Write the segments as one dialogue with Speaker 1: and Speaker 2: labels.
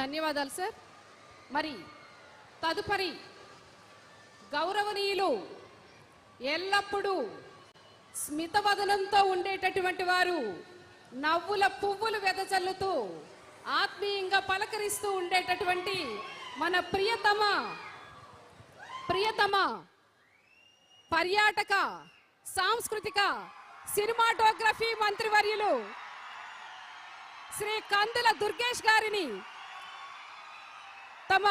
Speaker 1: ధన్యవాదాలు సార్. మరి తదుపరి గౌరవనీయులు ఎల్లప్పుడూ స్మితవదనంతో ఉండేటటువంటి వారు, నవ్వుల పువ్వులు వెదజల్లుతూ ఆత్మీయంగా పలకరిస్తూ ఉండేటటువంటి మన ప్రియతమ పర్యాటక సాంస్కృతిక సినిమాటోగ్రఫీ మంత్రివర్యులు శ్రీ కందుల దుర్గేష్ గారిని తమ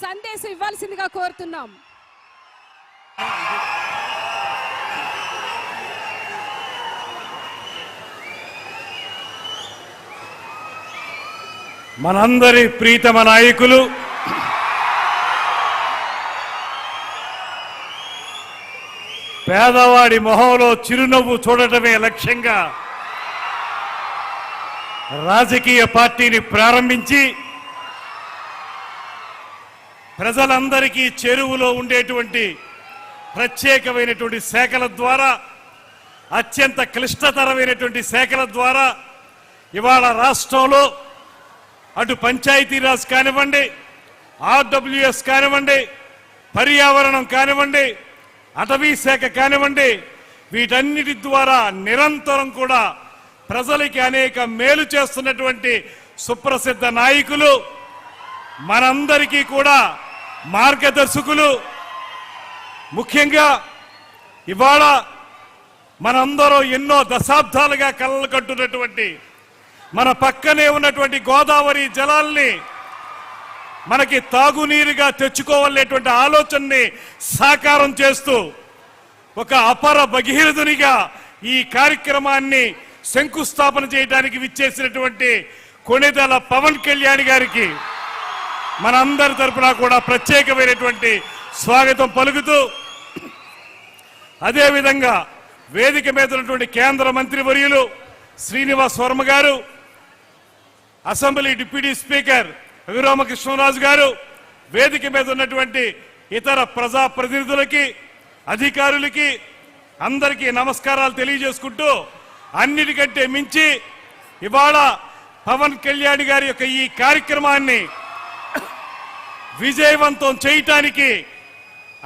Speaker 1: సందేశం ఇవ్వాల్సిందిగా కోరుతున్నాం.
Speaker 2: మనందరి ప్రీతమ నాయకులు పేదవాడి మొహంలో చిరునవ్వు చూడటమే లక్ష్యంగా రాజకీయ పార్టీని ప్రారంభించి ప్రజలందరికీ చేరువలో ఉండేటువంటి ప్రత్యేకమైనటువంటి శాఖల ద్వారా, అత్యంత క్లిష్టతరమైనటువంటి శాఖల ద్వారా ఇవాళ రాష్ట్రంలో అటు పంచాయతీరాజ్ కానివ్వండి, ఆర్డబ్ల్యూఎస్ కానివ్వండి, పర్యావరణం కానివ్వండి, అటవీ శాఖ కానివ్వండి, వీటన్నిటి ద్వారా నిరంతరం కూడా ప్రజలకి అనేక మేలు చేస్తున్నటువంటి సుప్రసిద్ధ నాయకులు, మనందరికీ కూడా మార్గదర్శకులు. ముఖ్యంగా ఇవాళ మనందరూ ఎన్నో దశాబ్దాలుగా కలలు కట్టున్నటువంటి మన పక్కనే ఉన్నటువంటి గోదావరి జలాల్ని మనకి తాగునీరుగా తెచ్చుకోవాలనేటువంటి ఆలోచనని సాకారం చేస్తూ ఒక అపర భగీరథునిగా ఈ కార్యక్రమాన్ని శంకుస్థాపన చేయడానికి విచ్చేసినటువంటి కొణిదెల పవన్ కళ్యాణ్ గారికి మనందరి తరపున కూడా ప్రత్యేకమైనటువంటి స్వాగతం పలుకుతూ, అదేవిధంగా వేదిక మీద ఉన్నటువంటి కేంద్ర మంత్రివర్యులు శ్రీనివాస్ వర్మ గారు, అసెంబ్లీ డిప్యూటీ స్పీకర్ రఘురామకృష్ణరాజు గారు, వేదిక మీద ఉన్నటువంటి ఇతర ప్రజాప్రతినిధులకి, అధికారులకి అందరికీ నమస్కారాలు తెలియజేసుకుంటూ, అన్నిటికంటే మించి ఇవాళ పవన్ కళ్యాణ్ గారి యొక్క ఈ కార్యక్రమాన్ని విజయవంతం చేయటానికి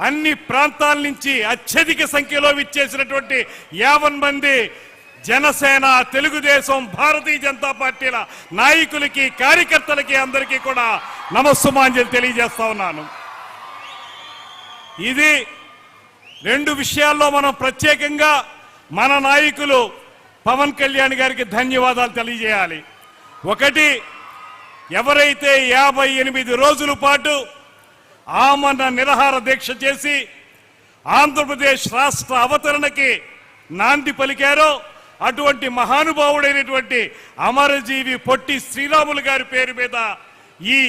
Speaker 2: అన్ని ప్రాంతాల నుంచి అత్యధిక సంఖ్యలో విచ్చేసినటువంటి 50 మంది జనసేన, తెలుగుదేశం, భారతీయ జనతా పార్టీల నాయకులకి, కార్యకర్తలకి అందరికీ కూడా నమస్సుమాంజలి తెలియజేస్తా ఉన్నాను. ఇది 2 విషయాల్లో మనం ప్రత్యేకంగా మన నాయకులు పవన్ కళ్యాణ్ గారికి ధన్యవాదాలు తెలియజేయాలి. ఒకటి, ఎవరైతే 58 రోజుల పాటు ఆమరణ నిరాహార దీక్ష చేసి ఆంధ్రప్రదేశ్ రాష్ట్ర అవతరణకి నాంది పలికారో అటువంటి మహానుభావుడైనటువంటి అమరజీవి పొట్టి శ్రీరాములు గారి పేరు మీద ఈ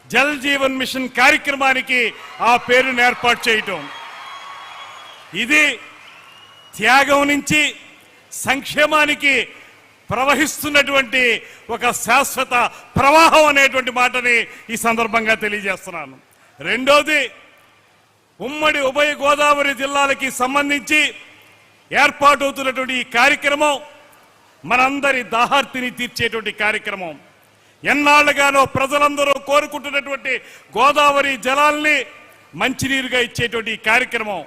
Speaker 2: జల్ జీవన్ మిషన్ కార్యక్రమానికి ఆ పేరును ఏర్పాటు చేయటం, ఇది త్యాగం నుంచి సంక్షేమానికి ప్రవహిస్తున్నటువంటి ఒక శాశ్వత ప్రవాహం అనేటువంటి మాటని ఈ సందర్భంగా తెలియజేస్తున్నాను. రెండోది, ఉమ్మడి ఉభయ గోదావరి జిల్లాలకి సంబంధించి ఏర్పాటవుతున్నటువంటి ఈ కార్యక్రమం మనందరి దాహార్తిని తీర్చేటువంటి కార్యక్రమం. ఎన్నాళ్ళుగానో ప్రజలందరూ కోరుకుంటున్నటువంటి గోదావరి జలాల్ని మంచినీరుగా ఇచ్చేటువంటి ఈ కార్యక్రమం.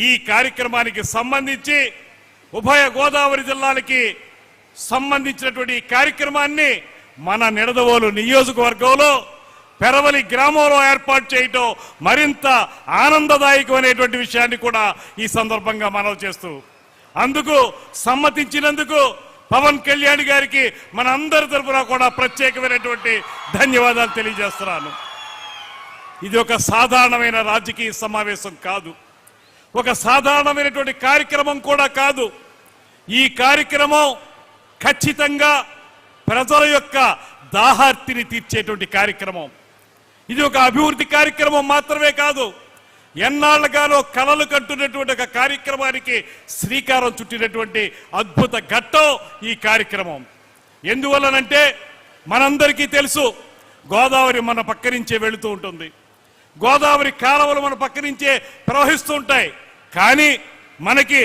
Speaker 2: ఈ కార్యక్రమానికి సంబంధించి ఉభయ గోదావరి జిల్లాలకి సంబంధించినటువంటి ఈ కార్యక్రమాన్ని మన నిడదవోలు నియోజకవర్గంలో పెరవలి గ్రామంలో ఏర్పాటు చేయటం మరింత ఆనందదాయకమైనటువంటి విషయాన్ని కూడా ఈ సందర్భంగా మనవి చేస్తూ, అందుకు సమ్మతించినందుకు పవన్ కళ్యాణ్ గారికి మన అందరి తరఫున కూడా ప్రత్యేకమైనటువంటి ధన్యవాదాలు తెలియజేస్తున్నాను. ఇది ఒక సాధారణమైన రాజకీయ సమావేశం కాదు, ఒక సాధారణమైనటువంటి కార్యక్రమం కూడా కాదు. ఈ కార్యక్రమం ఖచ్చితంగా ప్రజల యొక్క దాహార్తిని తీర్చేటువంటి కార్యక్రమం. ఇది ఒక అభివృద్ధి కార్యక్రమం మాత్రమే కాదు, ఎన్నాళ్ళగానో కలలు కంటున్నటువంటి ఒక కార్యక్రమానికి శ్రీకారం చుట్టినటువంటి అద్భుత ఘట్టం ఈ కార్యక్రమం. ఎందువల్లనంటే మనందరికీ తెలుసు, గోదావరి మన పక్క నుంచే వెళుతూ ఉంటుంది, గోదావరి కాలువలు మన పక్క నుంచే ప్రవహిస్తూ ఉంటాయి. కానీ మనకి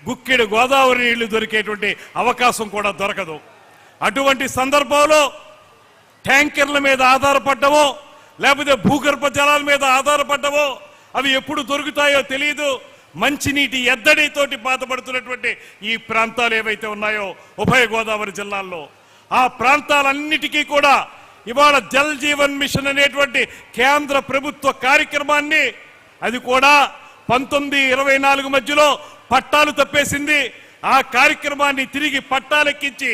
Speaker 2: గుక్కెడు గోదావరి నీళ్లు దొరికేటువంటి అవకాశం కూడా దొరకదు. అటువంటి సందర్భంలో ట్యాంకర్ల మీద ఆధారపడ్డమో లేకపోతే భూగర్భ జలాల మీద ఆధారపడ్డమో అవి ఎప్పుడు దొరుకుతాయో తెలియదు. మంచినీటి ఎద్దడితోటి బాధపడుతున్నటువంటి ఈ ప్రాంతాలు ఏవైతే ఉన్నాయో ఉభయ గోదావరి జిల్లాల్లో, ఆ ప్రాంతాలన్నిటికీ కూడా ఇవాళ జల్ జీవన్ మిషన్ అనేటువంటి కేంద్ర ప్రభుత్వ కార్యక్రమాన్ని అది కూడా 19-24 మధ్యలో పట్టాలు తప్పేసింది. ఆ కార్యక్రమాన్ని తిరిగి పట్టాలెక్కించి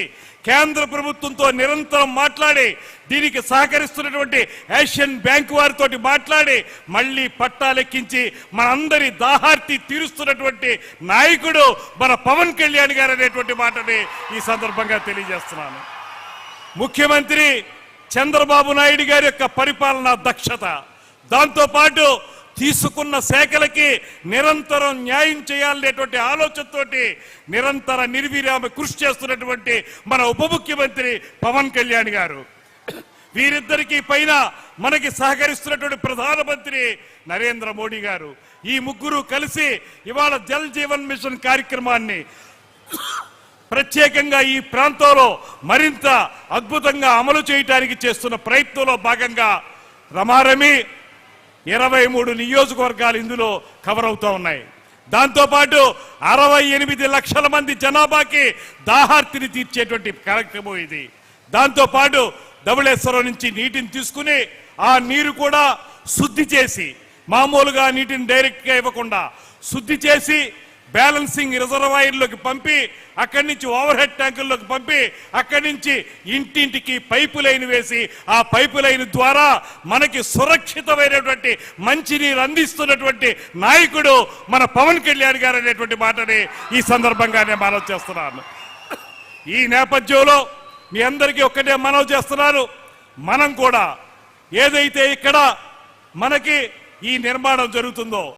Speaker 2: కేంద్ర ప్రభుత్వంతో నిరంతరం మాట్లాడి దీనికి సహకరిస్తున్నటువంటి ఏషియన్ బ్యాంక్ వారితో మాట్లాడి మళ్ళీ పట్టాలెక్కించి మనందరి దాహార్తి తీరుస్తున్నటువంటి నాయకుడు మన పవన్ కళ్యాణ్ గారు అనేటువంటి మాటని ఈ సందర్భంగా తెలియజేస్తున్నాను. ముఖ్యమంత్రి చంద్రబాబు నాయుడు గారి యొక్క పరిపాలనా దక్షత, దాంతోపాటు తీసుకున్న శాఖలకి నిరంతరం న్యాయం చేయాలనేటువంటి ఆలోచనతోటి నిరంతర నిర్విరామ కృషి చేస్తున్నటువంటి మన ఉప ముఖ్యమంత్రి పవన్ కళ్యాణ్ గారు, వీరిద్దరికీ పైన మనకి సహకరిస్తున్నటువంటి ప్రధానమంత్రి నరేంద్ర మోడీ గారు, ఈ ముగ్గురు కలిసి ఇవాళ జల్ జీవన్ మిషన్ కార్యక్రమాన్ని ప్రత్యేకంగా ఈ ప్రాంతంలో మరింత అద్భుతంగా అమలు చేయడానికి చేస్తున్న ప్రయత్నంలో భాగంగా రమారమి 23 నియోజకవర్గాలు ఇందులో కవర్ అవుతూ ఉన్నాయి. దాంతోపాటు 68 లక్షల మంది జనాభాకి దాహార్తిని తీర్చేటువంటి కార్యక్రమం ఇది. దాంతోపాటు ధవళేశ్వరం నుంచి నీటిని తీసుకుని ఆ నీరు కూడా శుద్ధి చేసి, మామూలుగా నీటిని డైరెక్ట్గా ఇవ్వకుండా శుద్ధి చేసి బ్యాలెన్సింగ్ రిజర్వాయర్లోకి పంపి, అక్కడి నుంచి ఓవర్ హెడ్ ట్యాంకుల్లోకి పంపి, అక్కడి నుంచి ఇంటింటికి పైపు లైన్ వేసి ఆ పైపు లైన్ ద్వారా మనకి సురక్షితమైనటువంటి మంచినీరు అందిస్తున్నటువంటి నాయకుడు మన పవన్ కళ్యాణ్ గారు అనేటువంటి మాటని ఈ సందర్భంగా నేను మనవి చేస్తున్నాను. ఈ నేపథ్యంలో మీ అందరికీ ఒక్కటే మనవి చేస్తున్నాను, మనం కూడా ఏదైతే ఇక్కడ మనకి ఈ నిర్మాణం జరుగుతుందో